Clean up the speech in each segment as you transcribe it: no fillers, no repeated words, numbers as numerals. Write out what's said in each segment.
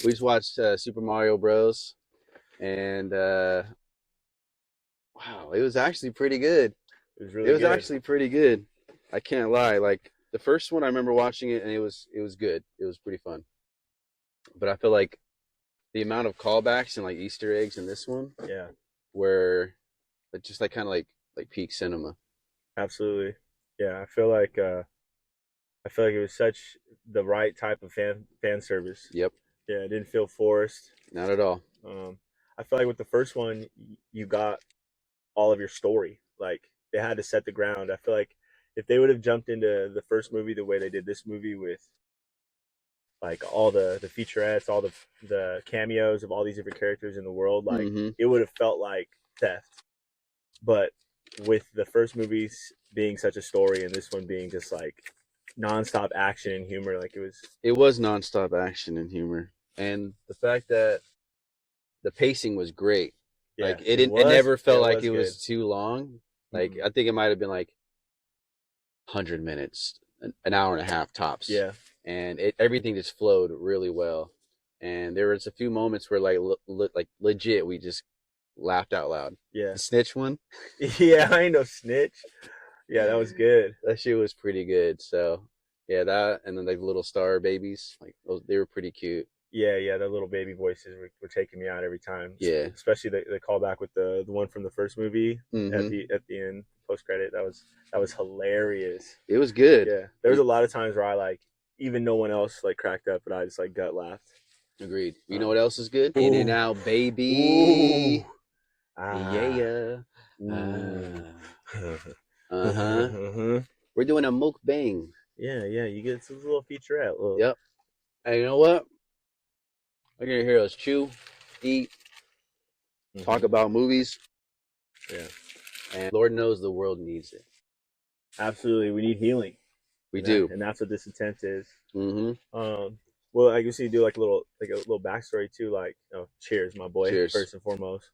We just watched Super Mario Bros. And wow, it was actually pretty good. It was It really was good. actually pretty good. I can't lie. Like the first one, I remember watching it, and it was good. It was pretty fun. But I feel like the amount of callbacks and like Easter eggs in this one Yeah, were just like kind of like peak cinema. absolutely. Yeah, I feel like it was such the right type of fan service. Yep, Yeah, it didn't feel forced. not at all. Um, I feel like with the first one, you got all of your story. Like they had to set the ground. I feel like if they would have jumped into the first movie the way they did this movie with like all the featurettes, all the cameos of all these different characters in the world, like Hmm. it would have felt like theft. But with the first movies being such a story and this one being just like nonstop action and humor, like it was. It was nonstop action and humor, and the fact that the pacing was great. Yeah, Like it it didn't, it was. never Yeah, felt it like was it good. was too long. Like Mm-mm. I think it might have been like 100 minutes, an hour and a half tops, Yeah, and everything just flowed really well. And there was a few moments where like legit we just laughed out loud. yeah, The snitch one, yeah. I ain't no snitch. Yeah, that was good. that shit was pretty good. So yeah, that and then like the little star babies, like those, they were pretty cute. Yeah, yeah. The little baby voices were taking me out every time. Yeah. Especially the callback with the one from the first movie Hmm. at the end post credit. That was hilarious. It was good. Yeah, there was a lot of times where I like even no one else like cracked up, but I just like gut laughed. Agreed. You know Um, what else is good? In and ooh, out, ooh, baby. ah, Yeah. ooh. Uh huh. We're doing a mukbang. Yeah, yeah. You get some little featurette. Little. Yep. And you know what? You're gonna hear us chew, eat, talk Hmm. about movies, Yeah, and Lord knows the world needs it. absolutely. We need healing, We do. and that's what this intent is. Mm-hmm. Um, well, I guess you do like a little backstory too. Like, cheers, my boy. Cheers. First and foremost,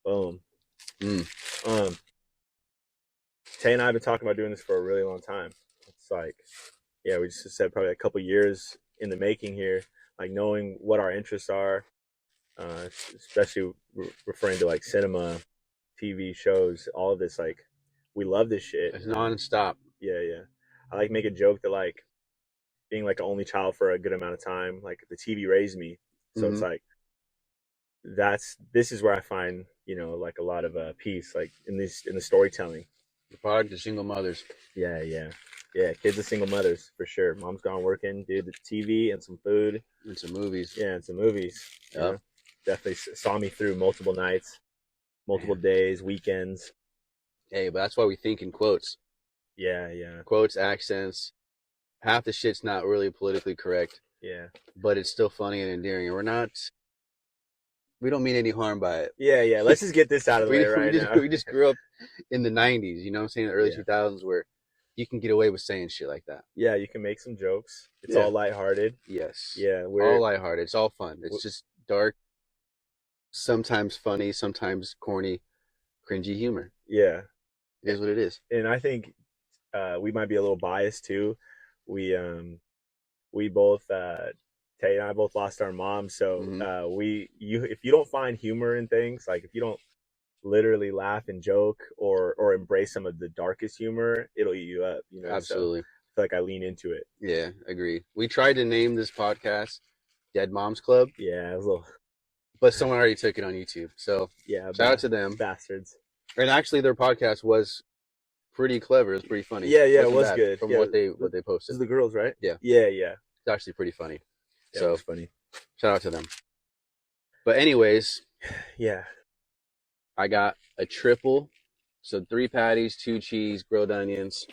boom. Mm. Um, Tay and I have been talking about doing this for a really long time. It's like, yeah, we just said probably a couple years in the making here. Like knowing what our interests are, especially referring to like cinema, TV shows, all of this. Like, we love this shit. It's non-stop. Yeah, yeah. I like make a joke that like being like an only child for a good amount of time, like the TV raised me. So it's Mm-hmm. like this is where I find like a lot of peace, like in the storytelling. The product of single mothers Yeah, yeah, yeah. Kids of single mothers for sure. Mom's gone working, dude. The TV and some food. and some movies. Yeah, and some movies. Yep. Definitely saw me through multiple nights, multiple Man. days, weekends. Hey, but that's why we think in quotes. Yeah, yeah, Quotes, accents. Half the shit's not really politically correct, yeah, but it's still funny and endearing. And we don't mean any harm by it. yeah, yeah. Let's just get this out of the way we right just now. we just grew up in the '90s. You know what I'm saying? The early Yeah, 2000s, where you can get away with saying shit like that. yeah. You can make some jokes. It's Yeah. all lighthearted. Yes. Yeah, All lighthearted. It's all fun. It's we're just dark, sometimes funny, sometimes corny, cringy humor. yeah, It is what it is. and I think we might be a little biased too. We both Tay and I both lost our moms, so Hmm. if you don't find humor in things, like if you don't literally laugh and joke or embrace some of the darkest humor, it'll eat you up. So Absolutely. I feel like I lean into it. Yeah, agree. We tried to name this podcast Dead Moms Club, Yeah, a little. but someone already took it on YouTube. So Yeah, shout out to them. bastards. And actually, their podcast was pretty clever. It was pretty funny. Yeah, yeah, it Wasn't was bad good. from Yeah, what they this posted. is the girls, right? Yeah, Yeah, yeah. it's actually pretty funny. Yeah, it So was funny. shout out to them. But anyways, Yeah. I got a triple, so 3 patties, 2 cheese, grilled onions,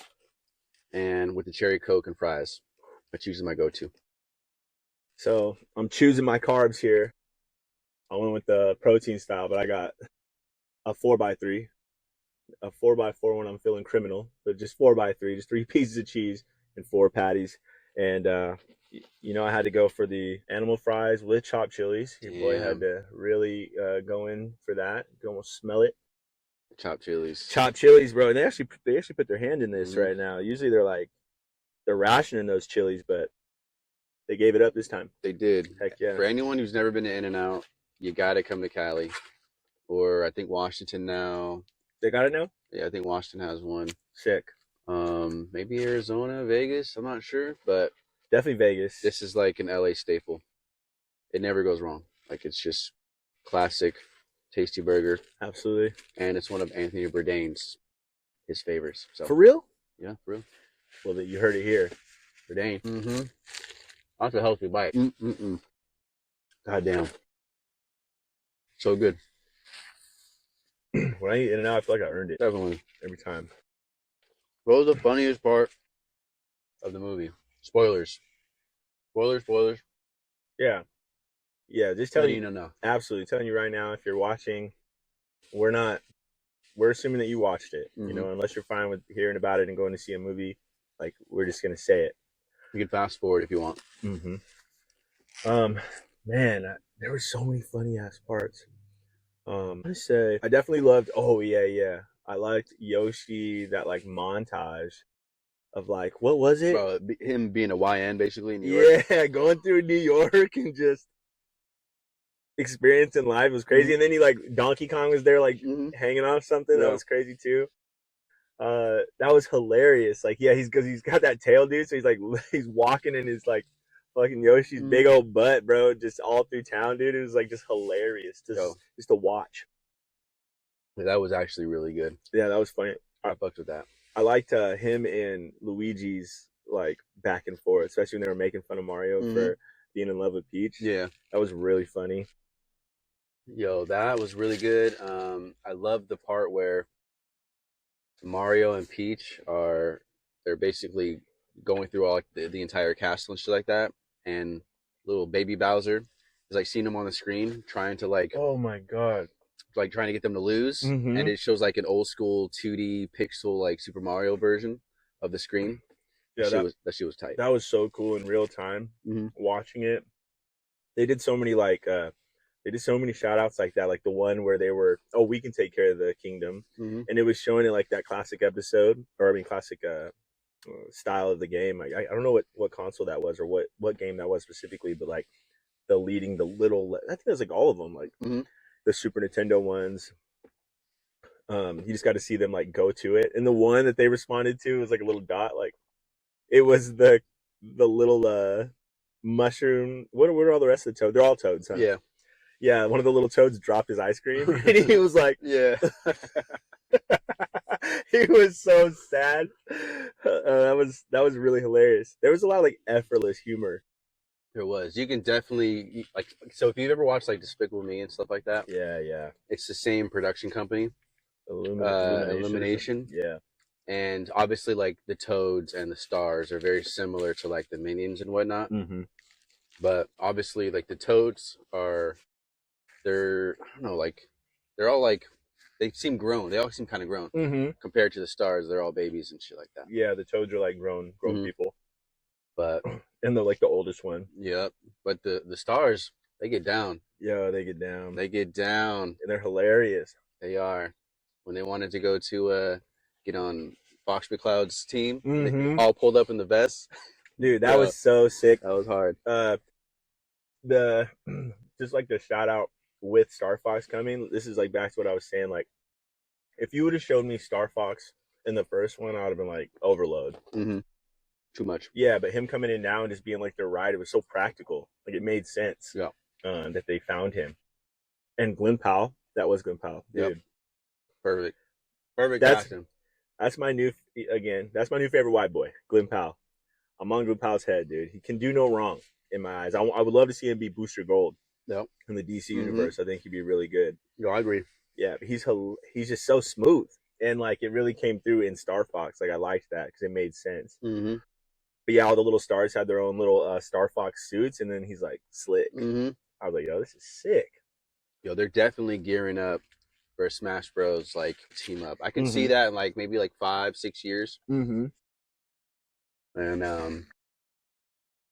and with the cherry Coke and fries. That's usually my go-to. So I'm choosing my carbs here. I went with the protein style, but I got a 4x3, a 4x4 when I'm feeling criminal, but just 4x3, just 3 pieces of cheese and 4 patties. And I had to go for the animal fries with chopped chilies. Your boy had Damn, to really go in for that. You can almost smell it. chopped chilies. Chopped chilies, bro. And they actually put their hand in this Hmm. right now. Usually they're rationing those chilies, but They gave it up this time. They did. Heck yeah. For anyone who's never been to In-N-Out, you got to come to Cali. Or I think Washington now. They got it now? Yeah, I think Washington has one. Sick. Maybe Arizona, Vegas. I'm not sure, but definitely Vegas. This is like an LA staple. It never goes wrong. Like it's just classic, tasty burger. Absolutely. And it's one of Anthony Bourdain's his favorites. So for real? Yeah, for real. Well, you heard it here. Bourdain. Mm-hmm. That's a healthy bite. God damn. So good. When I eat In-N-Out, I feel like I earned it. Definitely. Every time. What was the funniest part of the movie? Spoilers. Spoilers. Yeah. Yeah, just telling you. No. Absolutely. Telling you right now, if you're watching, we're assuming that you watched it. Mm-hmm. You know, unless you're fine with hearing about it and going to see a movie, like, we're just going to say it. You can fast forward if you want. Mm-hmm. Man, there were so many funny ass parts. I say I definitely loved. Oh yeah. I liked Yoshi, that like montage of like, what was it? Bro, him being a YN basically in New York. Yeah, going through New York and just experiencing life was crazy. And then he like Donkey Kong was there like hanging off something. Yeah. That was crazy too. That was hilarious. Like, yeah, he's got that tail, dude. So he's walking in his like fucking Yoshi's big old butt, bro, just all through town, dude. It was like just hilarious just to watch. Yeah, that was actually really good. Yeah, that was funny. I fucked with that. I liked him and Luigi's like back and forth, especially when they were making fun of Mario for being in love with Peach. Yeah, that was really funny. Yo, that was really good. I love the part where Mario and Peach they're basically going through all like the entire castle and shit like that, and little baby Bowser is like seeing them on the screen trying to like, oh my god, like trying to get them to lose, and it shows like an old school 2D pixel like Super Mario version of the screen. Yeah, that shit was tight. That was so cool in real time. Watching it, they did so many shout outs like that, like the one where they were, oh, we can take care of the kingdom, and it was showing it like that classic episode, or I mean classic style of the game. I don't know what console that was or what game that was specifically, but like the little, I think it was like all of them, like the Super Nintendo ones. You just got to see them like go to it, and the one that they responded to was like a little dot, like it was the little mushroom. What are all the rest of the toads? They're all toads, huh? Yeah, one of the little toads dropped his ice cream, and he was like, yeah. He was so sad. That was really hilarious. There was a lot of like effortless humor. There was. You can definitely like. So if you've ever watched like Despicable Me and stuff like that, yeah, it's the same production company, Illumination. Yeah, and obviously like the toads and the stars are very similar to like the minions and whatnot. But obviously like the toads they're I don't know, like they're all like they seem grown. They all seem kind of grown compared to the stars. They're all babies and shit like that. Yeah, the toads are like grown people. But and they're like the oldest one. Yep. But the stars, they get down. Yeah, they get down. And they're hilarious. They are. When they wanted to go to get on Fox McCloud's team, they all pulled up in the vests. Dude, that was so sick. That was hard. Just like the shout out with Star Fox coming, this is like back to what I was saying. Like, if you would have showed me Star Fox in the first one, I would have been like overload. Too much. Yeah, but him coming in now and just being like their ride, it was so practical. Like it made sense. Yeah. That they found him. And Glenn Powell, that was Glenn Powell. Dude. Yep. Perfect casting. That's my new favorite white boy, Glenn Powell. I'm on Glenn Powell's head, dude. He can do no wrong in my eyes. I would love to see him be Booster Gold. Yep. In the DC universe. I think he'd be really good. No, I agree. Yeah, but he's just so smooth, and like it really came through in Star Fox. Like I liked that because it made sense. But yeah, all the little stars had their own little Star Fox suits, and then he's like slick. I was like, yo, this is sick. Yo, they're definitely gearing up for a Smash Bros. Like team up. I can see that in like maybe like 5-6 years. And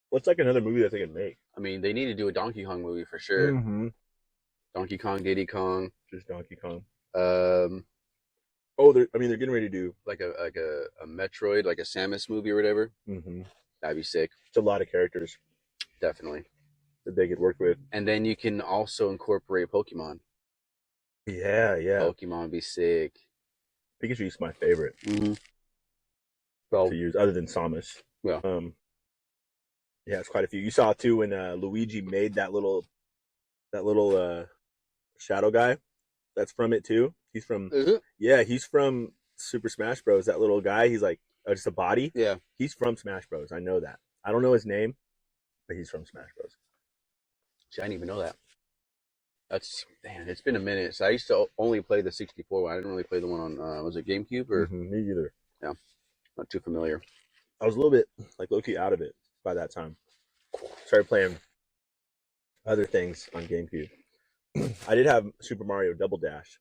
what's like another movie that they can make? I mean, they need to do a Donkey Kong movie for sure. Donkey Kong, Diddy Kong, just Donkey Kong. They're getting ready to do like a Metroid, like a Samus movie or whatever. That'd be sick. It's a lot of characters. definitely. That they could work with. And then you can also incorporate Pokemon. Yeah. Pokemon would be sick. Pikachu's my favorite So to use, other than Samus. yeah. Yeah, it's quite a few. You saw too when Luigi made that little shadow guy. That's from it too. He's from Is it? Yeah, he's from Super Smash Bros. That little guy. He's like just a body. Yeah. He's from Smash Bros. I know that. I don't know his name, but he's from Smash Bros. See, I didn't even know that. Damn, it's been a minute. So I used to only play the 64 one. I didn't really play the one on, was it GameCube or? Me either. Yeah, not too familiar. I was a little bit like low-key out of it by that time. Started playing other things on GameCube. I did have Super Mario Double Dash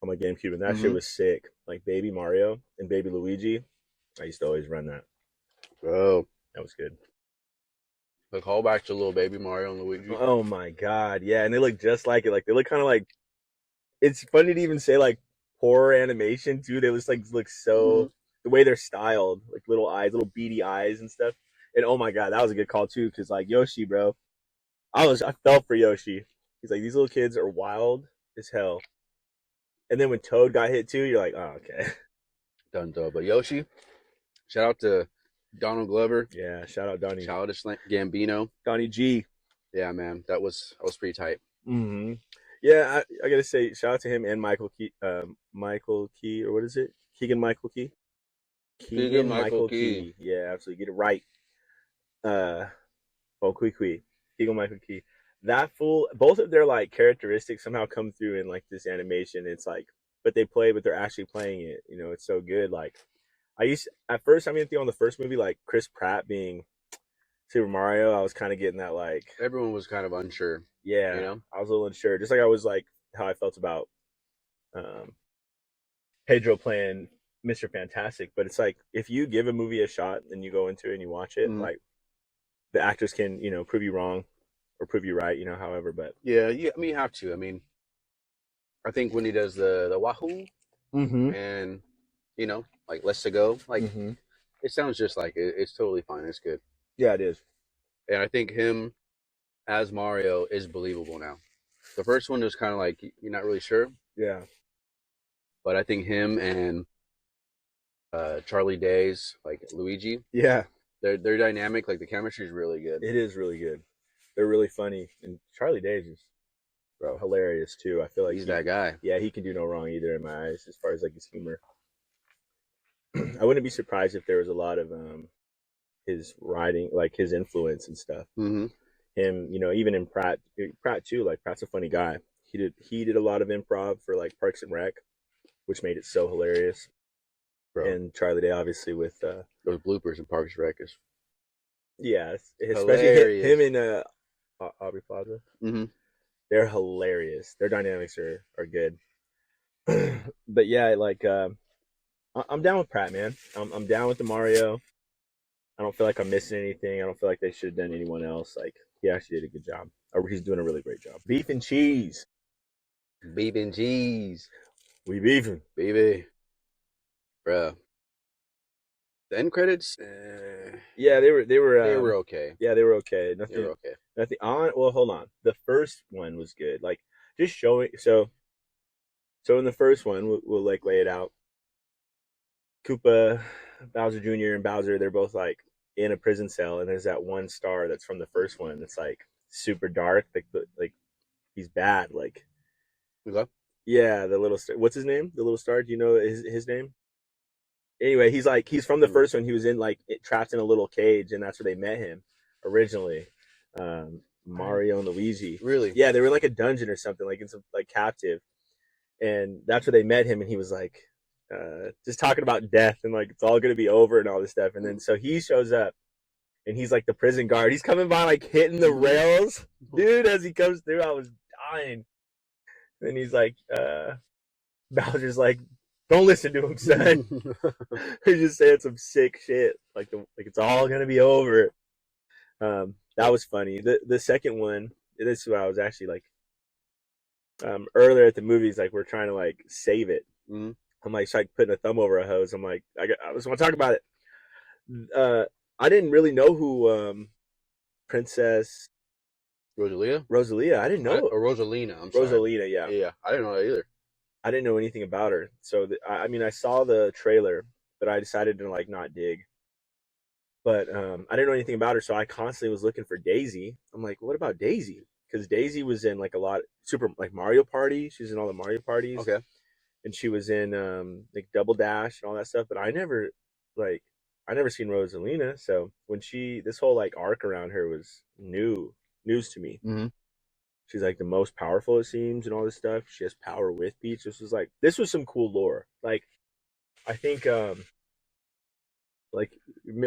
on my GameCube, and that shit was sick. Like Baby Mario and Baby Luigi. I used to always run that. Oh, that was good. The callback to little Baby Mario and Luigi. Oh my god, yeah, and they look just like it. Like they look kind of like. It's funny to even say like horror animation too. They just like look so the way they're styled, like little eyes, little beady eyes and stuff. And oh my god, that was a good call too, because like Yoshi, bro, I felt for Yoshi. He's like, these little kids are wild as hell. And then when Toad got hit too, you're like, oh okay. Done though, but Yoshi, shout out to Donald Glover. Yeah, shout out Donnie. Childish Gambino. Donnie G. Yeah, man, that was pretty tight. Yeah, I gotta say, shout out to him and Michael Key, or what is it? Keegan Michael Key. Keegan Michael Key. Yeah, absolutely, get it right. Keegan Michael Key. That fool. Both of their like characteristics somehow come through in like this animation. It's like, but they're actually playing it. You know, it's so good. Like, at first, I mean, on the first movie, like Chris Pratt being Super Mario, I was kind of getting that like everyone was kind of unsure. Yeah, you know, I was a little unsure, just like I was like how I felt about Pedro playing Mr. Fantastic. But it's like if you give a movie a shot and you go into it and you watch it, like the actors can prove you wrong or prove you right, however. But yeah, I mean, you have to. I mean, I think when he does the Wahoo and like Let's to Go, like it sounds just like it. It's totally fine. It's good. Yeah, it is. And I think him as Mario is believable now. The first one was kind of like you're not really sure. Yeah. But I think him and Charlie Day's like Luigi. Yeah. They're dynamic. Like the chemistry is really good. It is really good. They're really funny, and Charlie Day's is hilarious too. I feel like he's that guy. Yeah, he can do no wrong either in my eyes as far as like his humor. I wouldn't be surprised if there was a lot of his writing, like his influence and stuff. Him, even in Pratt too. Like Pratt's a funny guy. He did a lot of improv for like Parks and Rec, which made it so hilarious. Bro. And Charlie Day, obviously, with those bloopers in Parks and Rec is especially him and Aubrey Plaza. They're hilarious. Their dynamics are good. But yeah, like I'm down with Pratt, man. I'm down with the Mario. I don't feel like I'm missing anything. I don't feel like they should have done anyone else. Like he actually did a good job. Or he's doing a really great job. Beef and cheese. Beef and cheese. We beefing, baby. Bruh. The end credits. Yeah, they were okay. Yeah, they were okay. Nothing. They were okay. Nothing on. Well, hold on. The first one was good. Like just showing. So in the first one, we'll like lay it out. Koopa, Bowser Jr. and Bowser, they're both like in a prison cell, and there's that one star that's from the first one that's like super dark, like he's bad, like. Okay. Yeah, the little star. What's his name? The little star. Do you know his name? Anyway, he's from the first one. He was in like trapped in a little cage, and that's where they met him originally. Mario and Luigi. Really? Yeah, they were in like a dungeon or something, like in some like captive, and that's where they met him. And he was like, just talking about death and like it's all gonna be over and all this stuff. And then so he shows up, and he's like the prison guard. He's coming by like hitting the rails, dude. As he comes through, I was dying. And he's like, Bowser's like, don't listen to him, son. He's just saying some sick shit. Like it's all gonna be over. That was funny. The second one, this is what I was actually like earlier at the movies, like we're trying to like save it. I'm like putting a thumb over a hose. I'm like, I just want to talk about it. I didn't really know who Princess Rosalia. I didn't know. Or Rosalina. I'm sorry. Rosalina, yeah. Yeah, I didn't know that either. I didn't know anything about her. So I mean, I saw the trailer, but I decided to like not dig. But I didn't know anything about her, so I constantly was looking for Daisy. I'm like, what about Daisy? Because Daisy was in like a lot super like Mario Party. She's in all the Mario parties. Okay. And she was in like Double Dash and all that stuff. But I never seen Rosalina. So when this whole like arc around her was news to me. Mm-hmm. She's like the most powerful, it seems, and all this stuff. She has power with Peach. This was some cool lore. Like, I think, like,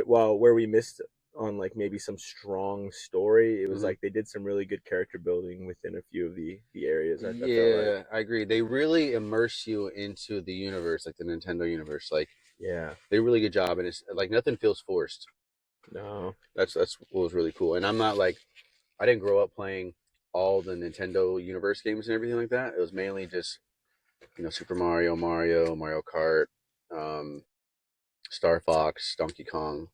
while where we missed on like maybe some strong story, it was like they did some really good character building within a few of the areas. I felt like. I agree. They really immerse you into the universe, like the Nintendo universe. Like, yeah, they do a really good job, and it's like nothing feels forced. No, that's what was really cool. And I'm not like, I didn't grow up playing all the Nintendo universe games and everything like that. It was mainly just, Super Mario, Mario Kart, Star Fox, Donkey Kong.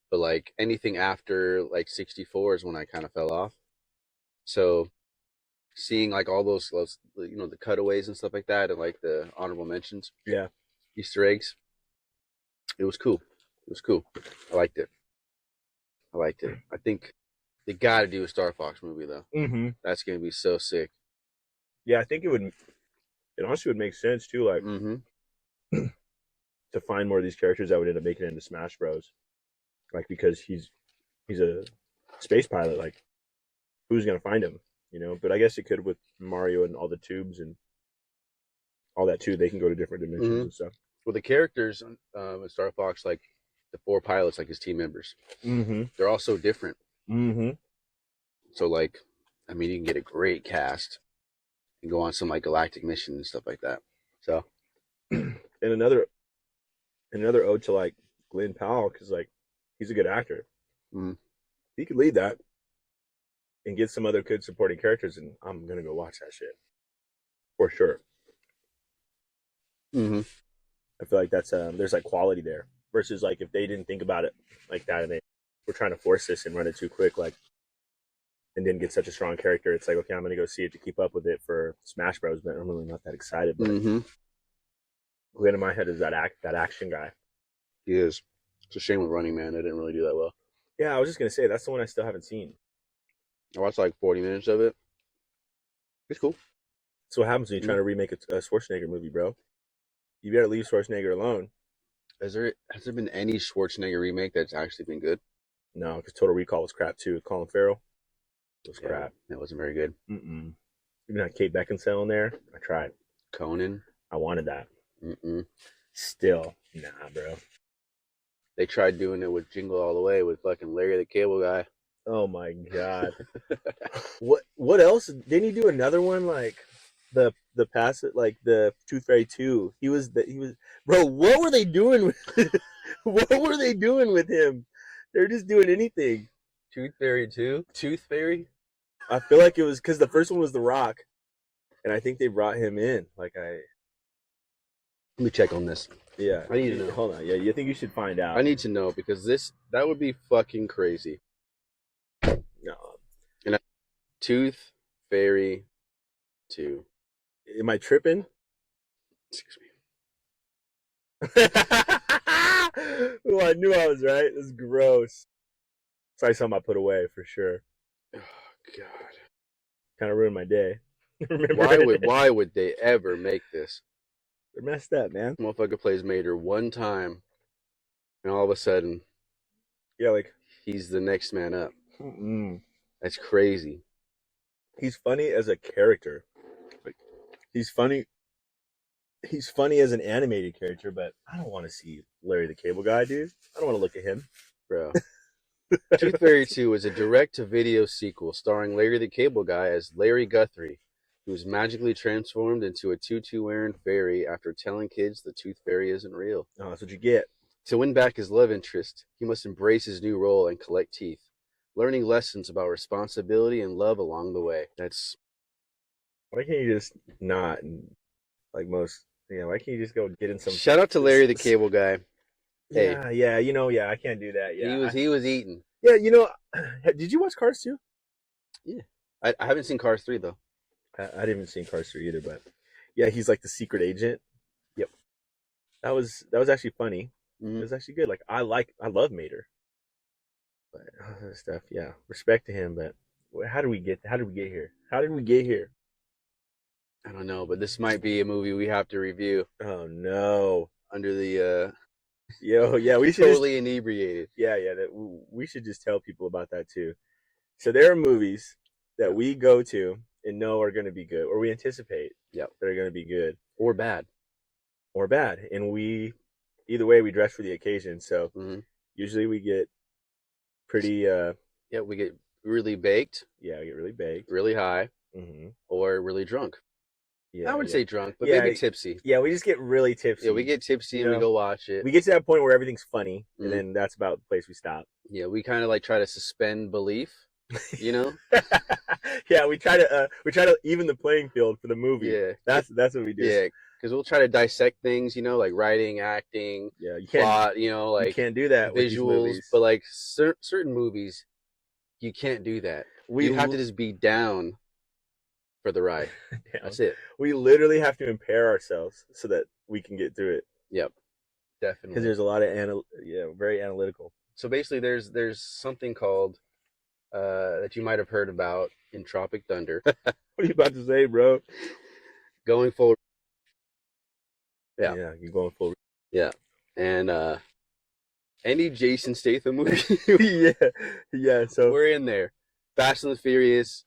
But like anything after like 64 is when I kind of fell off. So seeing like all those the cutaways and stuff like that, and like the honorable mentions, yeah, Easter eggs, it was cool. I liked it. I think they got to do a Star Fox movie though. Mm-hmm. That's gonna be so sick. Yeah, I think it honestly would make sense too, like to find more of these characters that would end up making it into Smash Bros. Like, because he's a space pilot, like who's gonna find him, But I guess it could with Mario and all the tubes and all that too. They can go to different dimensions and stuff. Well, the characters in Star Fox, like the 4 pilots, like his team members, they're all so different. So like, I mean, you can get a great cast and go on some like galactic mission and stuff like that. So, and another ode to like Glenn Powell, because like he's a good actor. He could lead that and get some other good supporting characters, and I'm gonna go watch that shit for sure. I feel like that's there's like quality there versus like if they didn't think about it like that and they were trying to force this and run it too quick, like, and didn't get such a strong character. It's like, okay, I'm gonna go see it to keep up with it for Smash Bros. But I'm really not that excited. But who in my head is that action guy? He is. It's a shame with Running Man. They didn't really do that well. Yeah, I was just gonna say that's the one I still haven't seen. I watched like 40 minutes of it. It's cool. So what happens when you're trying to remake a Schwarzenegger movie, bro? You better leave Schwarzenegger alone. Has there been any Schwarzenegger remake that's actually been good? No, because Total Recall was crap too. Colin Farrell. It was crap. It wasn't very good. Even had Kate Beckinsale in there. I tried. Conan. I wanted that. Still, nah, bro. They tried doing it with Jingle All the Way with fucking Larry the Cable Guy. Oh my god. What else? Didn't he do another one like the past, like the Tooth Fairy 2? He was bro. What were they doing with what were they doing with him? They're just doing anything. Tooth Fairy 2? Tooth Fairy? I feel like it was because the first one was The Rock, and I think they brought him in. Let me check on this. Yeah, I need to know. Hold on. Yeah, you think you should find out? I need to know because that would be fucking crazy. No. And Tooth Fairy 2. Am I tripping? Excuse me. Well, I knew I was right. It's gross. Sorry, something I put away for sure. Oh god. Kind of ruined my day. Why would they ever make this? They're messed up, man. Motherfucker plays Mater one time, and all of a sudden, yeah, like he's the next man up. That's crazy. He's funny as a character. Like, he's funny as an animated character, but I don't want to see Larry the Cable Guy, dude. I don't want to look at him, bro. Tooth Fairy 2 is a direct-to-video sequel starring Larry the Cable Guy as Larry Guthrie, who was magically transformed into a tutu-wearing fairy after telling kids the Tooth Fairy isn't real. Oh, that's what you get. To win back his love interest, he must embrace his new role and collect teeth, learning lessons about responsibility and love along the way. That's... Why can't you just not, like most... why can't you just go get in some... Shout out to Larry the Cable Guy. Hey. Yeah, I can't do that. Yeah, he was eating. Yeah, did you watch Cars 2? Yeah, I haven't seen Cars 3 though. I didn't even see Cars 3 either, but yeah, he's like the secret agent. Yep. That was actually funny. It Mm-hmm. was actually good. Like I love Mater, but other stuff, yeah, respect to him. But how did we get here? How did we get here? I don't know, but this might be a movie we have to review Oh no. under the Yo, yeah, we should totally inebriated. yeah, that we should just tell people about that too. So there are movies that we go to and know are going to be good, or we anticipate Yep. that are going to be good Or bad. or bad, and either way we dress for the occasion. So usually we get pretty yeah, we get really baked. Yeah, we get really baked, really high, or really drunk. Yeah, I would say drunk, but maybe tipsy. Yeah, we just get really tipsy. Yeah, we get tipsy and we go watch it. We get to that point where everything's funny, and then that's about the place we stop. Yeah, we kind of like try to suspend belief, Yeah, we try to even the playing field for the movie. Yeah, that's what we do. Yeah, because we'll try to dissect things, like writing, acting, plot. Like you can't do that visuals, with these movies. But like certain movies, you can't do that. You have to just be down for the ride. That's it. We literally have to impair ourselves so that we can get through it. Yep, definitely. Because there's a lot of very analytical. So basically, there's something called that you might have heard about in Tropic Thunder. What are you about to say, bro? Going full. Yeah, you're going full. Yeah, and any Jason Statham movie. yeah. So we're in there. Fast and the Furious.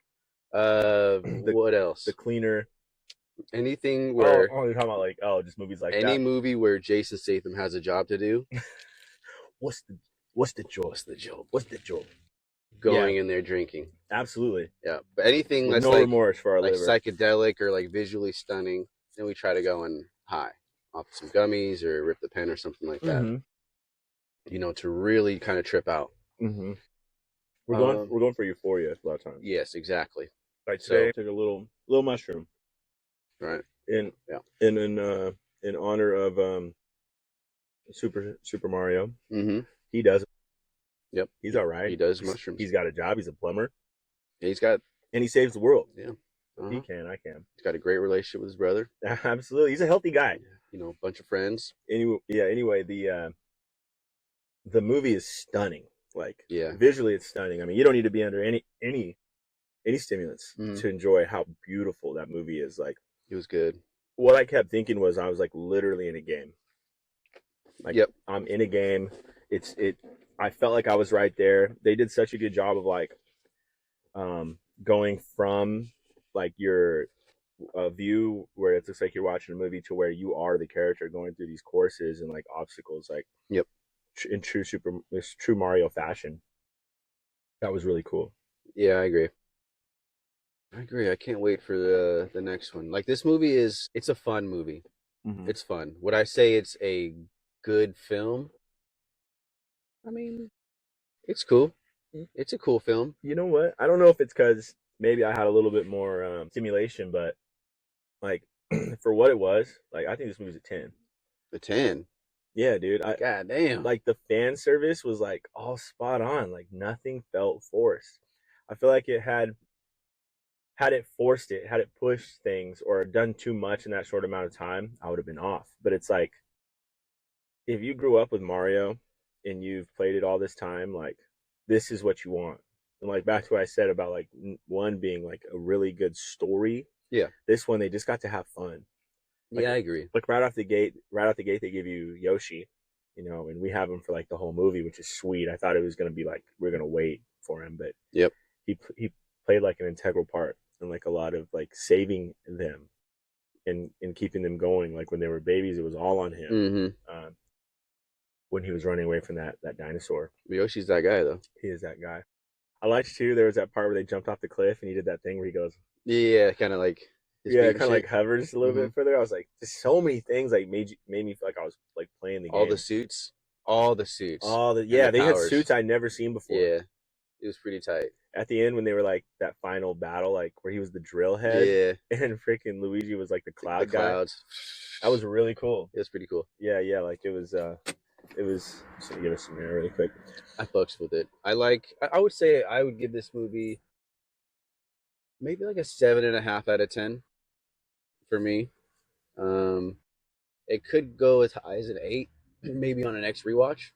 What else? The Cleaner. Anything where you're talking about just movies like any movie where Jason Statham has a job to do. What's the joke? Going in there drinking. Absolutely. Yeah, but anything with that's no remorse for our like liver. Psychedelic or like visually stunning, then we try to go in high off some gummies or rip the pen or something like that. To really kind of trip out. We're going for Euphoria a lot of times. Yes, exactly. Like today, take a little mushroom. Right. In honor of Super Mario. He does. Yep. He's all right. He does mushrooms. He's got a job. He's a plumber. Yeah, and he saves the world. Yeah. He can. I can. He's got a great relationship with his brother. Absolutely. He's a healthy guy. A bunch of friends. Anyway, the movie is stunning. Like, visually it's stunning. I mean, you don't need to be under any stimulants to enjoy how beautiful that movie is. Like, it was good. What I kept thinking was I was like literally in a game. Like, I'm in a game. I felt like I was right there. They did such a good job of like going from like your view where it looks like you're watching a movie to where you are the character going through these courses and like obstacles, like in true Mario fashion. That was really cool. Yeah, I agree. I can't wait for the next one. Like, this movie it's a fun movie. It's fun. Would I say it's a good film? I mean, it's cool. It's a cool film. You know what? I don't know if it's because maybe I had a little bit more stimulation, but like for what it was, like I think this movie's a 10. A 10? Yeah, dude. God damn. Like the fan service was like all spot on. Like nothing felt forced. I feel like it had it forced it, had it pushed things or done too much in that short amount of time, I would have been off. But it's like, if you grew up with Mario and you've played it all this time, like this is what you want. And like back to what I said about like one being like a really good story. Yeah. This one, they just got to have fun. Like, yeah, I agree. Like right out the gate, they give you Yoshi, and we have him for like the whole movie, which is sweet. I thought it was going to be like, we're going to wait for him, but he played like an integral part in like a lot of like saving them and keeping them going. Like when they were babies, it was all on him. When he was running away from that dinosaur. Yoshi's that guy though. He is that guy. I liked too, there was that part where they jumped off the cliff and he did that thing where he goes, yeah, kind of like, kind of like hovers a little bit further. I was like, there's so many things like made me feel like I was like playing the game. All the suits. They had suits I'd never seen before. Yeah, it was pretty tight. At the end when they were like that final battle, like where he was the drill head, and freaking Luigi was like the cloud guy. That was really cool. It was pretty cool. Yeah, like it was It was. Just gonna give us some air really quick. I fucks with it. I would say I would give this movie maybe like a 7.5 out of 10 for me. Um, it could go as high as an 8, maybe on an next rewatch.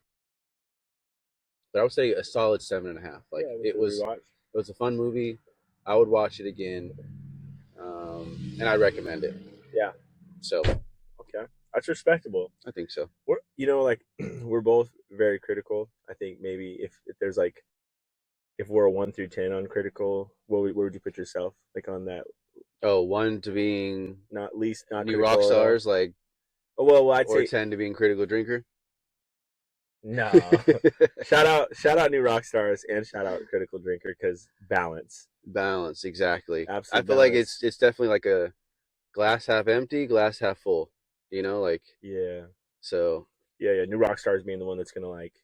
But I would say a solid 7.5. Like Yeah, it was a fun movie. I would watch it again, and I recommend it. Yeah. So Okay, that's respectable. I think so. We're like we're both very critical. I think maybe if there's like if we're a 1 through 10 on critical, where would you put yourself like on that? Oh, 1 to being Not least, not new rock critical at all. stars, like Oh, well, I'd or say 10 to being critical drinker. no. shout out new rock stars and shout out critical drinker because balance. Balance, exactly. Absolute I feel like balance. it's definitely like a glass half empty, glass half full. You know, like Yeah. so. Yeah. New rock stars being the one that's gonna like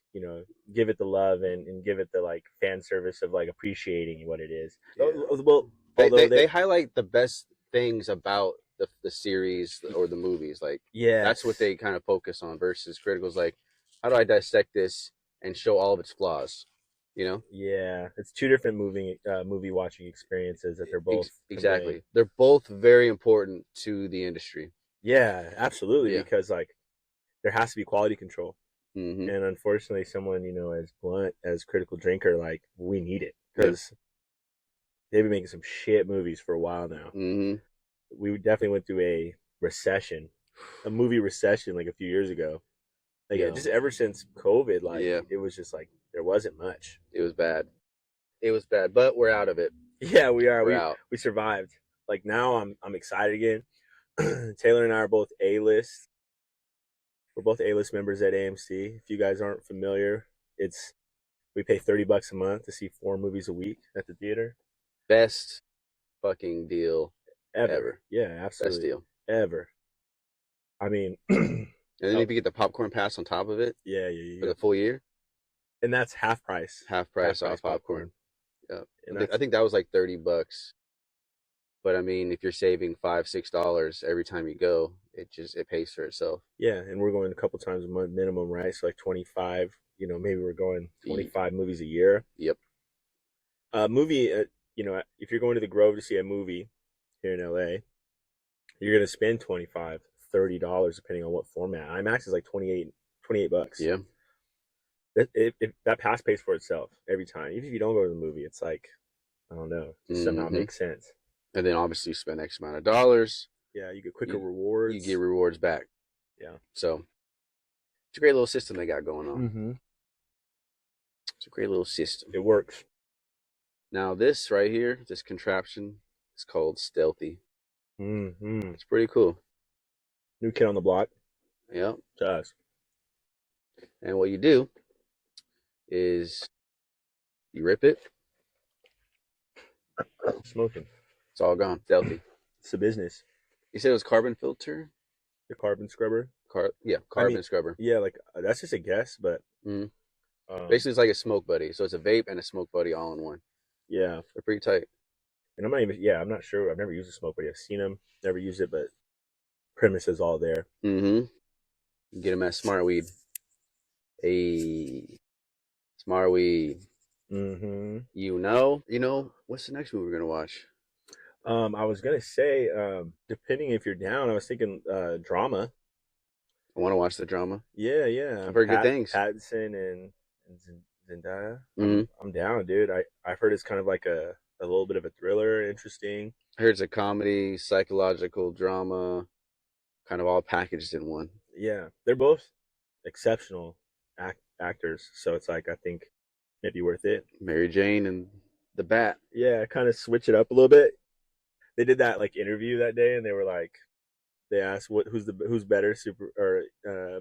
give it the love and give it the like fan service of like appreciating what it is. Yeah. Well, although They highlight the best things about the series or the movies. Like that's what they kind of focus on versus criticals like, how do I dissect this and show all of its flaws? You know? Yeah, it's two different movie watching experiences that they're both exactly. conveying. They're both very important to the industry. Yeah, absolutely. Yeah. Because like there has to be quality control, Mm-hmm. and unfortunately, someone as blunt as critical drinker, like we need it because they've been making some shit movies for a while now. Mm-hmm. We definitely went through a recession, a movie recession, like a few years ago. Like just ever since COVID, like it was just like there wasn't much. It was bad. It was bad, but we're out of it. Yeah, we are. We're out. We survived. Like now, I'm excited again. Taylor and I are both A-list. We're both A-list members at AMC. If you guys aren't familiar, we pay $30 a month to see 4 movies a week at the theater. Best fucking deal ever. Yeah, absolutely. Best deal ever. I mean, and then if you get the popcorn pass on top of it, yeah, for the full year, and that's half price. Half price off popcorn. Yeah, I think that was like $30. But I mean, if you're saving $5-6 every time you go, it pays for itself. Yeah, and we're going a couple times a month minimum, right? So like 25. Maybe we're going 25 movies a year. Yep. Movie. If you're going to the Grove to see a movie here in LA, you're gonna spend $25-$30 depending on what format. IMAX is like $28. Yeah. That pass pays for itself every time. Even if you don't go to the movie, it's like I don't know, somehow makes sense. And then obviously you spend X amount of dollars. Yeah, you get quicker rewards. You get rewards back. Yeah. So it's a great little system they got going on. Mm-hmm. It's a great little system. It works. Now this right here, this contraption, is called Stealthy. Mm-hmm. It's pretty cool. New kid on the block. Yep. To us. And what you do is you rip it. Smoking. It's all gone. Stealthy. It's a business. You said it was carbon filter? The carbon scrubber? Carbon scrubber. Yeah, like that's just a guess, but basically it's like a smoke buddy. So it's a vape and a smoke buddy all in one. Yeah. They're pretty tight. And I'm not sure. I've never used a smoke buddy. I've seen them, never used it, but premise is all there. Mm-hmm. You get them at Smart Weed. Smart Weed. Mm-hmm. You know, what's the next movie we're gonna watch? I was gonna say, depending if you're down, I was thinking drama. I want to watch the drama. Yeah. I've heard good things. Pattinson and Zendaya. Mm-hmm. I'm down, dude. I've heard it's kind of like a little bit of a thriller, interesting. I heard it's a comedy, psychological drama, kind of all packaged in one. Yeah, they're both exceptional actors, so it's like I think it'd be worth it. Mary Jane and the Bat. Yeah, kind of switch it up a little bit. They did that like interview that day, and they were like, they asked who's better,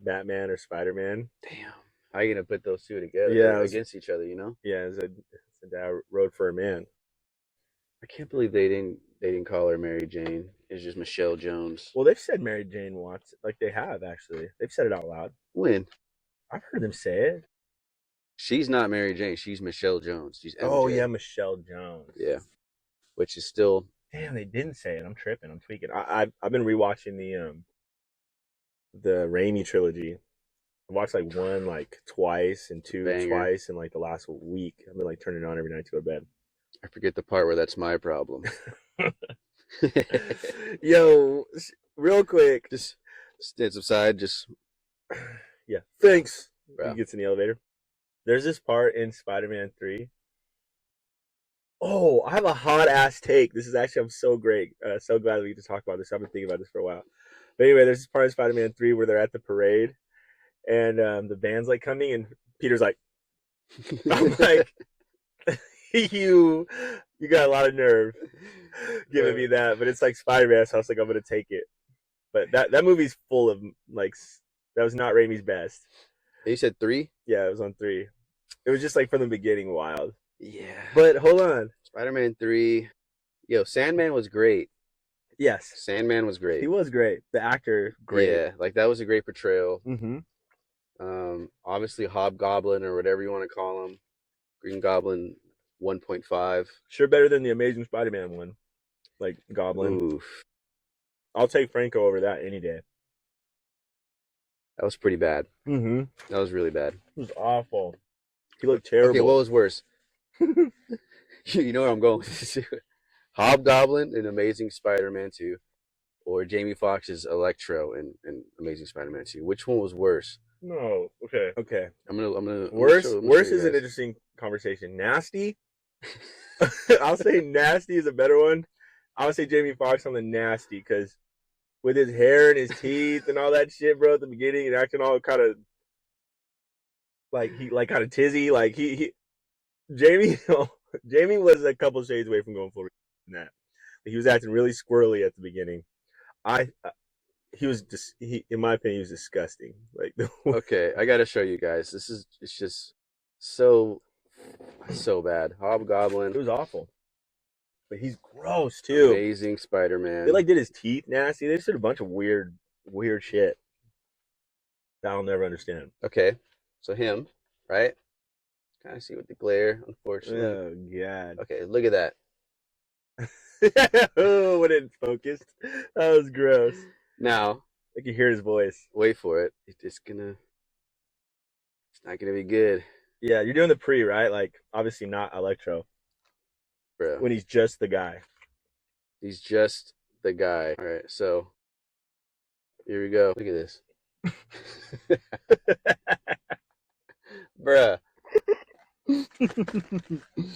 Batman or Spider-Man. Damn, how are you gonna put those two together? Yeah, against each other, you know? Yeah, Zendaya rode for a man. I can't believe they didn't call her Mary Jane. It's just Michelle Jones. Well, they've said Mary Jane Watson, like they have actually. They've said it out loud. When? I've heard them say it. She's not Mary Jane. She's Michelle Jones. She's MJ. Oh yeah, Michelle Jones. Yeah, which is still. Damn, they didn't say it. I'm tripping. I'm tweaking. I've been rewatching the Raimi trilogy. watched like one like twice and two Banger. twice in like the last week. I've been like turning it on every night to go to bed. I forget the part where that's my problem. Yo, real quick. Just stands aside, just yeah. Thanks. bro. He gets in the elevator. There's this part in Spider-Man 3. Oh, I have a hot ass take. This is actually, I'm so great. So glad we get to talk about this. I've been thinking about this for a while. But anyway, there's this part in Spider-Man 3 where they're at the parade and the band's like coming and Peter's like, I'm like, you got a lot of nerve giving me that. But it's like Spider-Man, so I was like, I'm going to take it. But that movie's full of like, that was not Raimi's best. You said 3? Yeah, it was on 3. It was just like from the beginning wild. Yeah. But hold on. Spider-Man 3. Yo, Sandman was great. Yes. Sandman was great. He was great. The actor, great. Yeah, like that was a great portrayal. Mm-hmm. Obviously Hobgoblin or whatever you want to call him. Green Goblin 1.5. Sure better than the Amazing Spider-Man one. Like Goblin. Oof. I'll take Franco over that any day. That was pretty bad. Mm-hmm. That was really bad. It was awful. He looked terrible. Okay, what was worse? You know where I'm going with this. Hobgoblin in Amazing Spider-Man 2 or Jamie Foxx's Electro in Amazing Spider-Man 2. Which one was worse? No. Okay. Okay. I'm gonna Worse show is an interesting conversation. Nasty. I'll say nasty is a better one. I would say Jamie Foxx on the nasty because with his hair and his teeth and all that shit, bro, at the beginning and acting all kind of like he like kind of tizzy, like he Jamie Jamie was a couple shades away from going full in that. He was acting really squirrely at the beginning. He was just in my opinion, he was disgusting. Like okay, I gotta show you guys. It's just so bad. Hobgoblin. It was awful. But he's gross too. Amazing Spider-Man. They like did his teeth nasty. They just did a bunch of weird shit that I'll never understand. Okay, so him, right? Kind of see with the glare, unfortunately. Oh god. Okay, look at that. Oh, when it focused, that was gross. Now I can hear his voice. Wait for it. It's not gonna be good. Yeah, you're doing the pre, right? Like obviously not Electro. Bro. When he's just the guy. He's just the guy. All right, so here we go. Look at this. Bruh.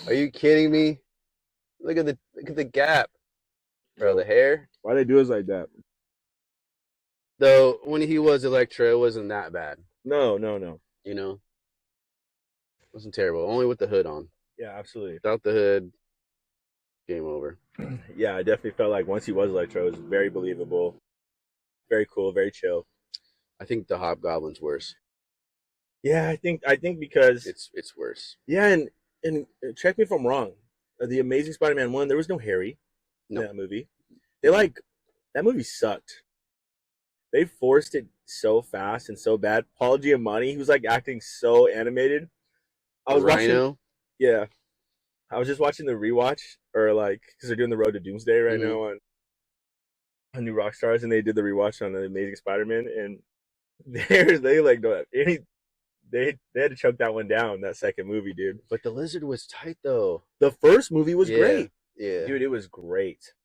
Are you kidding me? Look at the gap. Bro, the hair. Why they do us like that? Though when he was Electro, it wasn't that bad. No. You know? It wasn't terrible. Only with the hood on. Yeah, absolutely. Without the hood, game over. Yeah, I definitely felt like once he was Electro, it was very believable. Very cool, very chill. I think the Hobgoblin's worse. Yeah, I think because it's worse. Yeah, and check me if I'm wrong. The Amazing Spider-Man 1, there was no Harry in that movie. That movie sucked. They forced it so fast and so bad. Paul Giamatti, he was like acting so animated. I was Rhino? Yeah. I was just watching the rewatch, or like, because they're doing the Road to Doomsday right now on New Rockstars, and they did the rewatch on the Amazing Spider-Man, and they like don't have any. They had to choke that one down, that second movie, dude. But the lizard was tight though. The first movie was great. Yeah. Dude, it was great.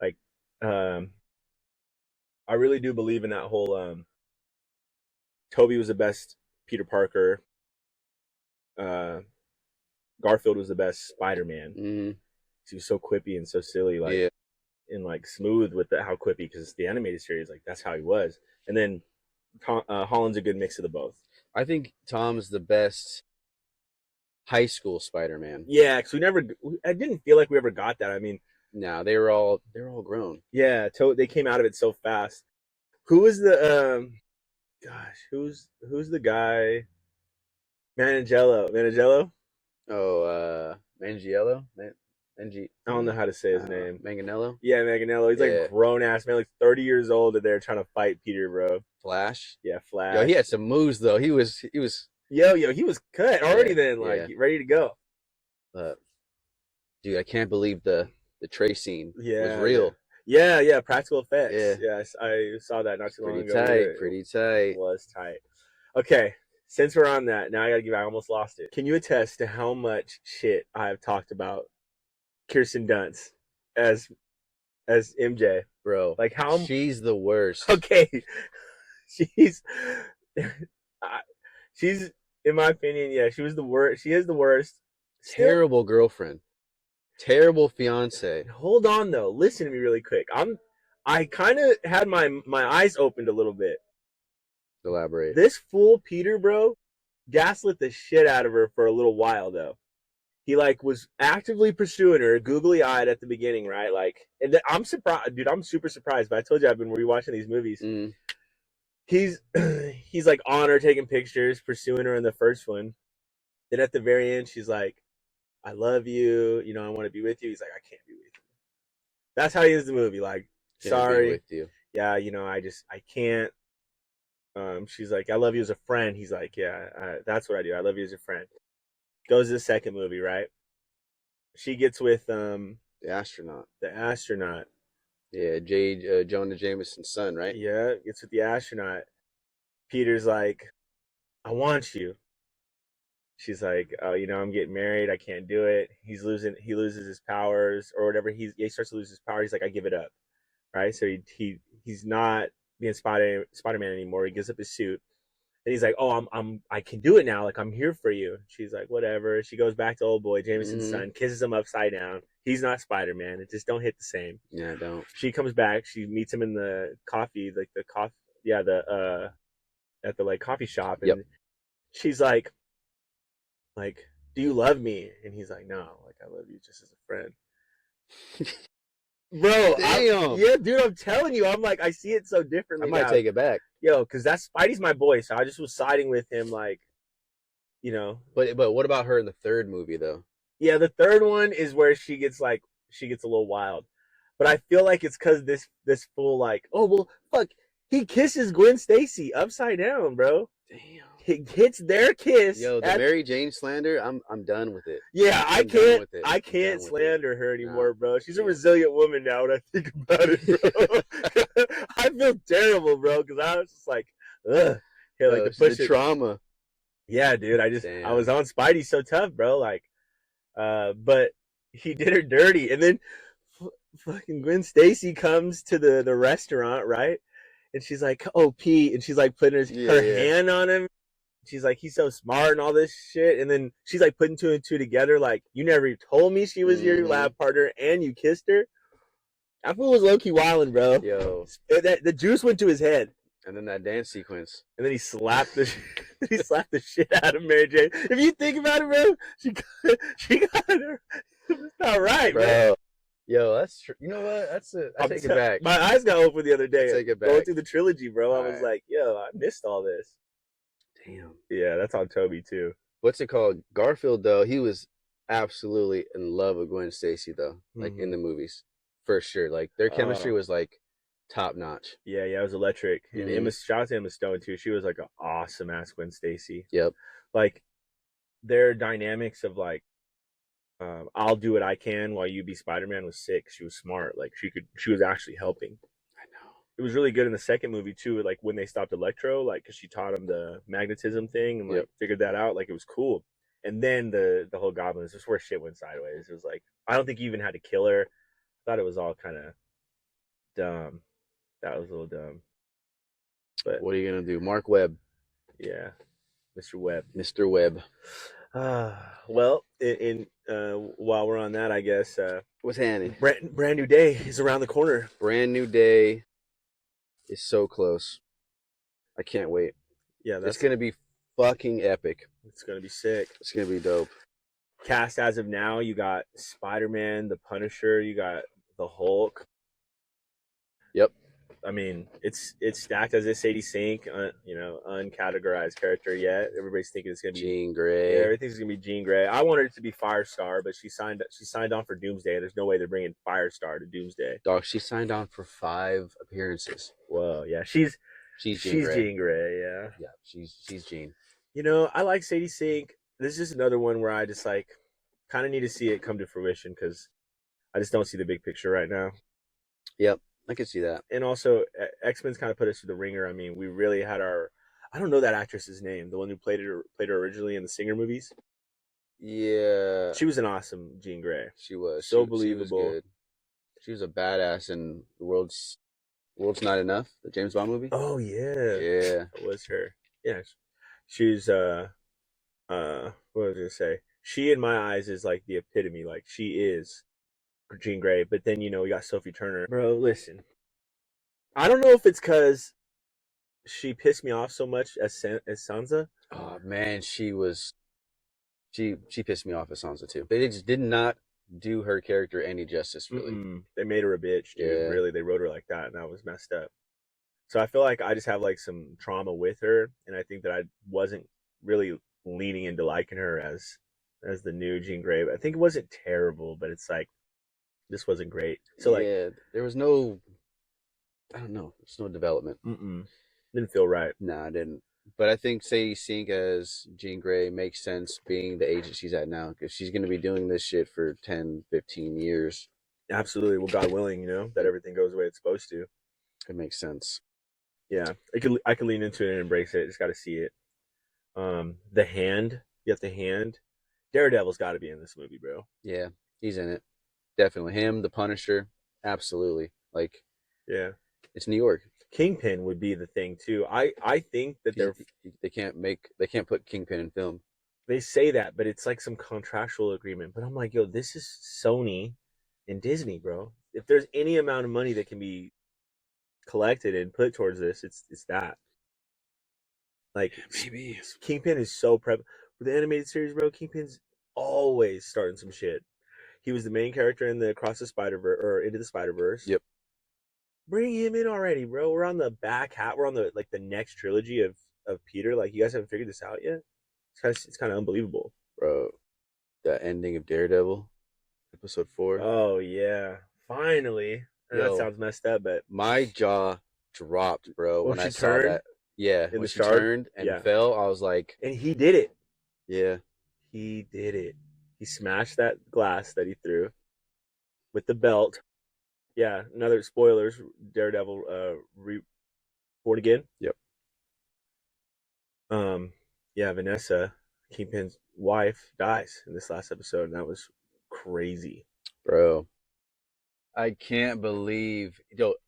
Like, I really do believe in that whole Toby was the best Peter Parker. Garfield was the best Spider-Man. Mm-hmm. He was so quippy and so silly, like and like smooth with how quippy, because it's the animated series, like that's how he was. And then Holland's a good mix of the both. I think Tom's the best high school Spider-Man. Yeah, because I didn't feel like we ever got that. I mean, no, they're all grown. Yeah, they came out of it so fast. Who is the who's the guy? Manganiello? Oh, Manganiello? I don't know how to say his name. Manganiello? Yeah, Manganiello. He's like grown ass man, like 30 years old, and they're trying to fight Peter, bro. Flash? Yeah, Flash. Yo, he had some moves though. He was he was cut already then, like ready to go. Dude, I can't believe the Trey scene was real. Yeah, practical effects. Yeah. Yes, I saw that not too long ago. Pretty tight. It was tight. Okay, since we're on that, now I gotta give. I almost lost it. Can you attest to how much shit I have talked about Kirsten Dunst as MJ, bro. like how She's the worst. okay, she's she's in my opinion, yeah, she was the worst. She is the worst. Terrible girlfriend. Terrible fiance. Hold on though. Listen to me really quick. I kind of had my eyes opened a little bit. Elaborate. This fool Peter, bro, gaslit the shit out of her for a little while though. He like was actively pursuing her, googly eyed at the beginning, right? Like, and I'm surprised, dude. I'm super surprised. But I told you I've been rewatching these movies. He's he's like on her, taking pictures, pursuing her in the first one. Then at the very end, she's like, "I love you. You know, I want to be with you." He's like, "I can't be with you." That's how he ends the movie. Like, Can't be sorry, with you. yeah, you know, I can't. She's like, "I love you as a friend." He's like, "Yeah, that's what I do. I love you as a friend." Goes to the second movie, right? She gets with The astronaut. the astronaut. Yeah, Jonah Jameson's son, right? Yeah, gets with the astronaut. Peter's like, "I want you." She's like, "Oh, you know, I'm getting married. I can't do it." He loses his powers or whatever. He starts to lose his power. He's like, "I give it up." Right? So he's not being Spider-Man anymore. He gives up his suit. And he's like, "Oh, I can do it now. Like I'm here for you." She's like, "Whatever." She goes back to old boy Jameson's son, kisses him upside down. He's not Spider-Man. It just don't hit the same. Yeah, don't. She comes back. She meets him in the coffee, like the coffee, yeah, the at the like coffee shop, and Yep. she's like, "Do you love me?" And he's like, "No, like I love you just as a friend." Bro, Damn. yeah, dude, I'm telling you, I'm like, I see it so differently. I might now. take it back. Yo, because that's Spidey's my boy, so I just was siding with him, like, you know. But what about her in the third movie though? Yeah, the third one is where she gets a little wild, but I feel like it's because this fool like, oh well, fuck, he kisses Gwen Stacy upside down, bro. Damn. He gets their kiss. Yo, the Mary Jane slander, I'm done with it. Yeah, I can't slander her anymore, bro. She's a resilient woman now when I think about it, bro. I feel terrible, bro, because I was just like, ugh. Yeah, like the trauma. Yeah, dude. I was on Spidey so tough, bro. Like, but he did her dirty, and then fucking Gwen Stacy comes to the restaurant, right? And she's like, "Oh, Pete," and she's like putting her hand on him. She's like, "He's so smart and all this shit." And then she's like putting two and two together, like, "You never told me she was your lab partner, and you kissed her." That fool was low key wilding, bro. Yo, the juice went to his head. And then that dance sequence. And then he slapped the shit out of Mary Jane. If you think about it, bro, she got her. It's not right, bro. Man. Yo, that's true. You know what? That's it. I take it back. My eyes got open the other day. Take it back. Going through the trilogy, bro. I was like, yo, I missed all this. Damn. Yeah, that's on Toby too. What's it called? Garfield, though, he was absolutely in love with Gwen Stacy, though. Like in the movies, for sure. Like their chemistry was like top notch. Yeah, it was electric. And shout out to Emma Stone too. She was like an awesome ass Gwen Stacy. Yep. Like their dynamics of like, I'll do what I can while you be Spider-Man was sick. She was smart. Like she was actually helping. I know. It was really good in the second movie too. Like when they stopped Electro, like because she taught him the magnetism thing and like figured that out. Like it was cool. And then the whole Goblins, this is where shit went sideways. It was like I don't think you even had to kill her. I thought it was all kind of dumb. That was a little dumb. But what are you gonna do, Mark Webb? Yeah, Mr. Webb. Mr. Webb. Well, while we're on that, I guess what's happening? Brand new day is around the corner. Brand new day is so close. I can't wait. Yeah, it's gonna be fucking epic. It's gonna be sick. It's gonna be dope. Cast as of now, you got Spider-Man, the Punisher, you got the Hulk. Yep. I mean, it's stacked as this Sadie Sink, uncategorized character yet. Everybody's thinking it's gonna be Jean Grey. Yeah, everything's gonna be Jean Grey. I wanted it to be Firestar, but she signed on for Doomsday. There's no way they're bringing Firestar to Doomsday. Dog, she signed on for 5 appearances. Whoa, yeah, she's Jean Grey. Yeah, she's Jean. You know, I like Sadie Sink. This is just another one where I just like kind of need to see it come to fruition because I just don't see the big picture right now. Yep. I can see that. And also, X-Men's kind of put us through the ringer. I mean, we really had I don't know that actress's name. The one who played her originally in the Singer movies. Yeah, She was an awesome Jean Grey. she was. So She was believable. good. She was a badass in the World's Not Enough, the James Bond movie. Oh yeah, Yeah, that was her. Yeah, she's what was I gonna say? She in my eyes is like the epitome. Like she is Jean Grey. But then we got Sophie Turner. Bro, listen. I don't know if it's because she pissed me off so much as Sansa. oh man, she pissed me off as Sansa too. They just did not do her character any justice, really. They made her a bitch, dude. Yeah. Really, they wrote her like that, and that was messed up. So I feel like I just have like some trauma with her, and I think that I wasn't really leaning into liking her as the new Jean Grey. I think it wasn't terrible, but it's like this wasn't great. So like, yeah, there was no, I don't know, there's no development. didn't feel right. Nah, I didn't. But I think Sadie Sink as Jean Grey makes sense being the age that she's at now, because she's going to be doing this shit for 10, 15 years. Absolutely. Well, God willing, that everything goes the way it's supposed to. It makes sense. Yeah, I could lean into it and embrace it. Just got to see it. The Hand. You have The Hand. Daredevil's got to be in this movie, bro. Yeah, he's in it. Definitely. Him, the Punisher, absolutely. Like, yeah, it's New York. Kingpin would be the thing too. I think that they can't put Kingpin in film. They say that, but it's like some contractual agreement. But I'm like, yo, this is Sony and Disney, bro. If there's any amount of money that can be collected and put towards this, it's that. Like maybe Kingpin is so prep for the animated series, bro. Kingpin's always starting some shit. He was the main character in the Across the Spider-Verse or Into the Spider-Verse. Yep. Bring him in already, bro. We're on the back half. We're on the next trilogy of Peter. Like, you guys haven't figured this out yet. It's kind of unbelievable, bro. The ending of Daredevil, episode 4. Oh yeah, finally. That sounds messed up, but my jaw dropped, bro, when I saw that. Yeah, when she turned and fell, I was like, and he did it. Yeah, he did it. He smashed that glass that he threw with the belt. Yeah, another spoilers. Daredevil born again. Yep. Yeah, Vanessa, Kingpin's wife, dies in this last episode, and that was crazy, bro. I can't believe,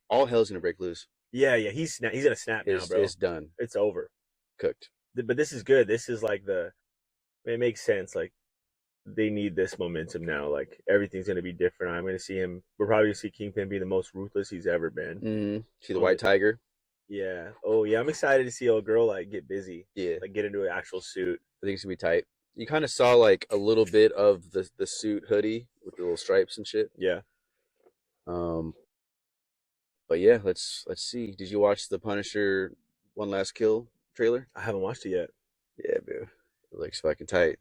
all hell's gonna break loose. Yeah, he's gonna snap now, bro. It's done. It's over. Cooked. But this is good. This is like it makes sense. Like, they need this momentum now. Like, everything's gonna be different. I'm gonna see him. We're probably gonna see Kingpin be the most ruthless he's ever been. Mm-hmm. See the White Tiger. Yeah. Oh yeah, I'm excited to see old girl like get busy. Yeah. Like, get into an actual suit. I think it's gonna be tight. You kind of saw like a little bit of the suit hoodie with the little stripes and shit. Yeah. But yeah, let's see. Did you watch the Punisher One Last Kill trailer? I haven't watched it yet. Yeah, bro. It looks fucking tight.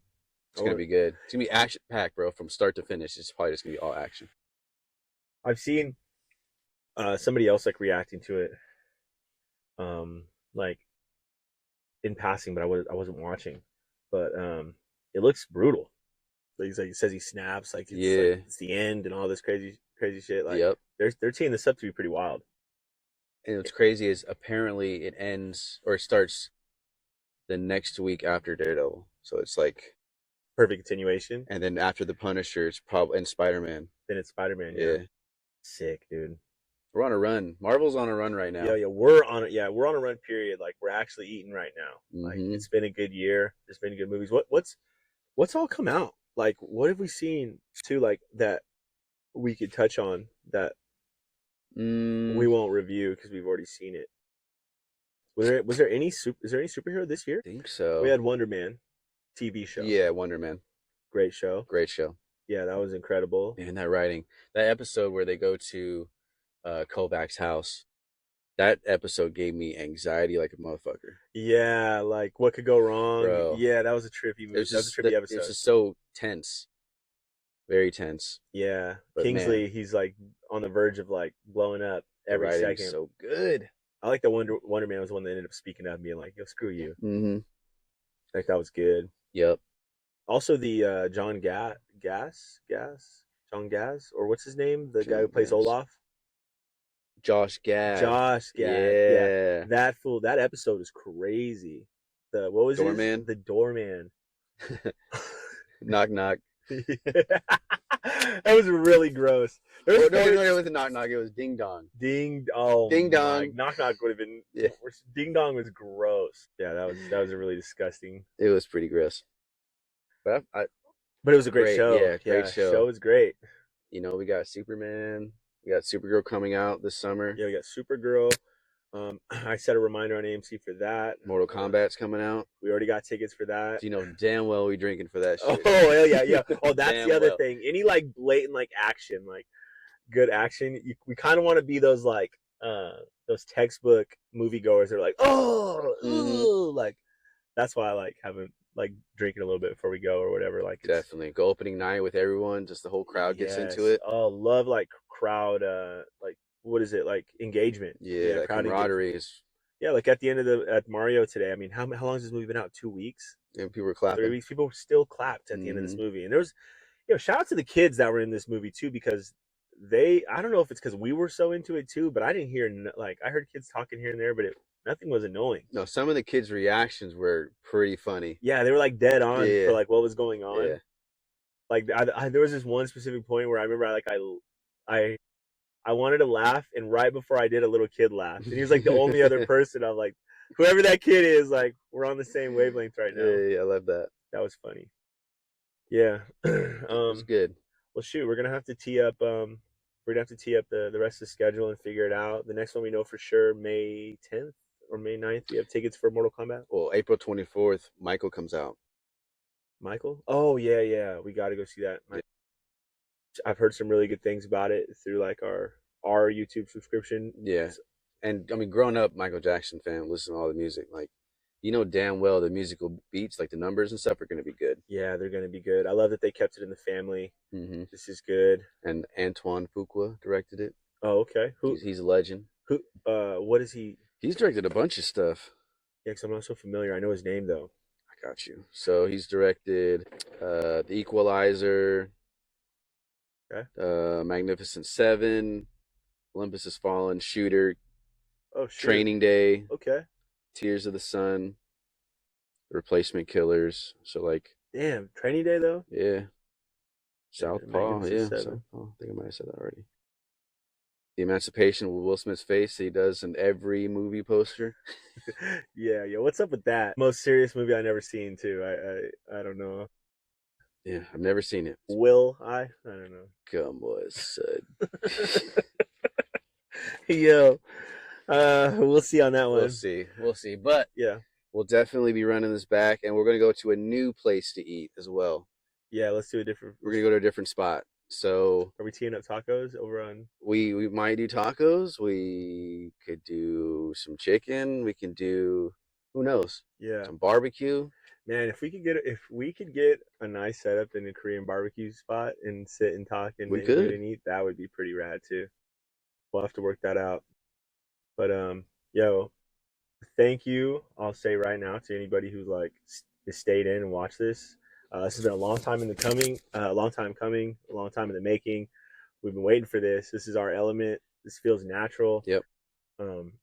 It's gonna be good. It's gonna be action packed, bro, from start to finish. It's probably just gonna be all action. I've seen somebody else like reacting to it, like in passing, but I wasn't watching. But it looks brutal. Like, he says he snaps, like it's the end and all this crazy shit. Like, yep. They're teeing this up to be pretty wild. And what's crazy is apparently it ends or it starts the next week after Daredevil. So it's like perfect continuation. And then after the Punisher, it's probably and Spider-Man. Then it's Spider-Man. Yeah. Sick, dude. We're on a run. Marvel's on a run right now. Yeah, we're on a run period. Like, we're actually eating right now. Mm-hmm. Like, it's been a good year. There's been good movies. What's all come out? Like, what have we seen too, like, that we could touch on that we won't review because we've already seen it? Is there any superhero this year? I think so. We had Wonder Man TV show. Yeah, Wonder Man. Great show. Yeah, that was incredible. And that writing. That episode where they go to Kovac's house, that episode gave me anxiety like a motherfucker. Yeah, like, what could go wrong? Bro. Yeah, that was a trippy movie. That was a trippy episode. It was just so tense. Very tense. Yeah. But Kingsley, man, he's like on the verge of like blowing up every second. So good. I like that Wonder Man was the one that ended up speaking up and being like, yo, screw you. Mm-hmm. Like, that was good. Yep. Also, the John Gaz, or what's his name? The guy who plays Olaf. Josh Gad. Josh Gad. Yeah. That fool. That episode is crazy. What was Doorman? his? The doorman. Knock knock. That was really gross. No, it wasn't knock knock. It was ding dong. Ding dong. Knock knock would have been. Yeah. Ding dong was gross. Yeah, that was a really disgusting. It was pretty gross. But it was a great show. Yeah, great show. Show was great. You know, we got Superman. We got Supergirl coming out this summer. Yeah, we got Supergirl. I set a reminder on AMC for that. Mortal Kombat's coming out. We already got tickets for that. So you know damn well we drinking for that shit. Oh hell yeah. Oh, that's the other thing. Any like blatant like action, like good action. We kind of want to be those like those textbook moviegoers that are like, ooh, like that's why I like having like drinking a little bit before we go or whatever. Like definitely go opening night with everyone. Just the whole crowd gets into it. Oh, love like crowd like. What is it like engagement? Yeah, like camaraderie is. Yeah, like at the end of at Mario today. I mean, how long has this movie been out? 2 weeks. And people were clapping. 3 weeks. People still clapped at the end of this movie, and there was, shout out to the kids that were in this movie too, because I don't know if it's because we were so into it too, but I didn't hear I heard kids talking here and there, but nothing was annoying. No, some of the kids' reactions were pretty funny. Yeah, they were like dead on for like what was going on. Yeah. Like there was this one specific point where I remember I wanted to laugh, and right before I did, a little kid laughed, and he was like the only other person. I'm like, whoever that kid is, like we're on the same wavelength right now. Yeah, I love that. That was funny. Yeah, it was good. Well, shoot, we're gonna have to tee up. We're gonna have to tee up the rest of the schedule and figure it out. The next one we know for sure, May 10th or May 9th. We have tickets for Mortal Kombat. Well, April 24th, Michael comes out. Michael? Oh yeah, we got to go see that. I've heard some really good things about it through like our YouTube subscription. Yeah, and I mean, growing up, Michael Jackson fan, listen to all the music. Like, you know damn well the musical beats, like the numbers and stuff, are going to be good. Yeah, they're going to be good. I love that they kept it in the family. Mm-hmm. This is good. And Antoine Fuqua directed it. Oh, okay. He's a legend. Who? What is he? He's directed a bunch of stuff. Yeah, because I'm not so familiar. I know his name though. I got you. So he's directed The Equalizer. Okay. Magnificent Seven, Olympus Has Fallen, Shooter, Training Day, okay, Tears of the Sun, Replacement Killers. So like, damn, Training Day though. Yeah, Southpaw. Yeah, Southpaw. I think I might have said that already. The Emancipation with Will Smith's face he does in every movie poster. Yeah. What's up with that? Most serious movie I never seen too. I don't know. Yeah, I've never seen it. Will I don't know. Come on, son. Yo, we'll see on that one. We'll see. But yeah, we'll definitely be running this back, and we're gonna go to a new place to eat as well. Yeah, let's do a different. We're gonna go to a different spot. So, are we teeing up tacos over on? We might do tacos. We could do some chicken. We can do, who knows? Yeah, some barbecue. Man, if we could get a nice setup in a Korean barbecue spot and sit and talk and eat, that would be pretty rad too. We'll have to work that out. But yo, thank you. I'll say right now to anybody who like stayed in and watched this. This has been a long time in the coming, a long time in the making. We've been waiting for this. This is our element. This feels natural. Yep.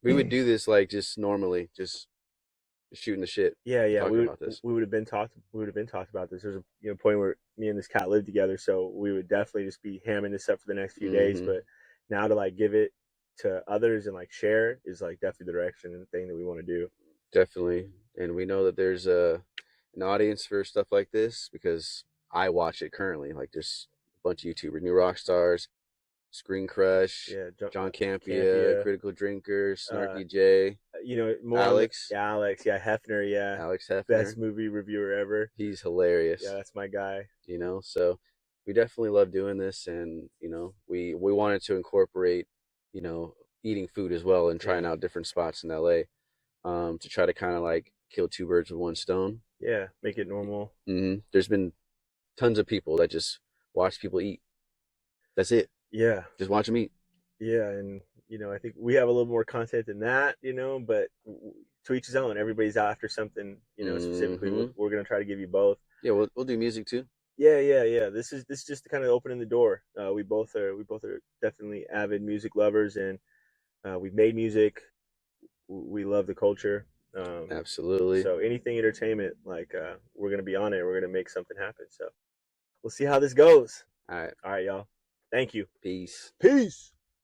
We would do this like just normally, just shooting the shit. Yeah. We would have been talked about this. There's a point where me and this cat lived together, so we would definitely just be hamming this up for the next few days. But now to like give it to others and like share is like definitely the direction and the thing that we want to do. Definitely, and we know that there's an audience for stuff like this because I watch it currently. Like there's a bunch of YouTubers, New Rock Stars, Screen Crush, John Campia, Critical Drinker, Snarky J. Alex, Hefner, Alex Hefner, best movie reviewer ever. He's hilarious. Yeah, that's my guy. So we definitely love doing this, and we wanted to incorporate eating food as well and trying out different spots in LA to try to kind of like kill two birds with one stone. Yeah, make it normal. There's been tons of people that just watch people eat. That's it. Yeah, just watch them eat. Yeah, and I think we have a little more content than that, but to each his own. Everybody's after something, specifically. We're gonna try to give you both. Yeah, we'll do music too. Yeah. This is just kind of opening the door. We both are definitely avid music lovers, and We've made music. We love the culture. Absolutely. So anything entertainment, like we're gonna be on it. We're gonna make something happen. So we'll see how this goes. All right. All right, y'all. Thank you. Peace. Peace.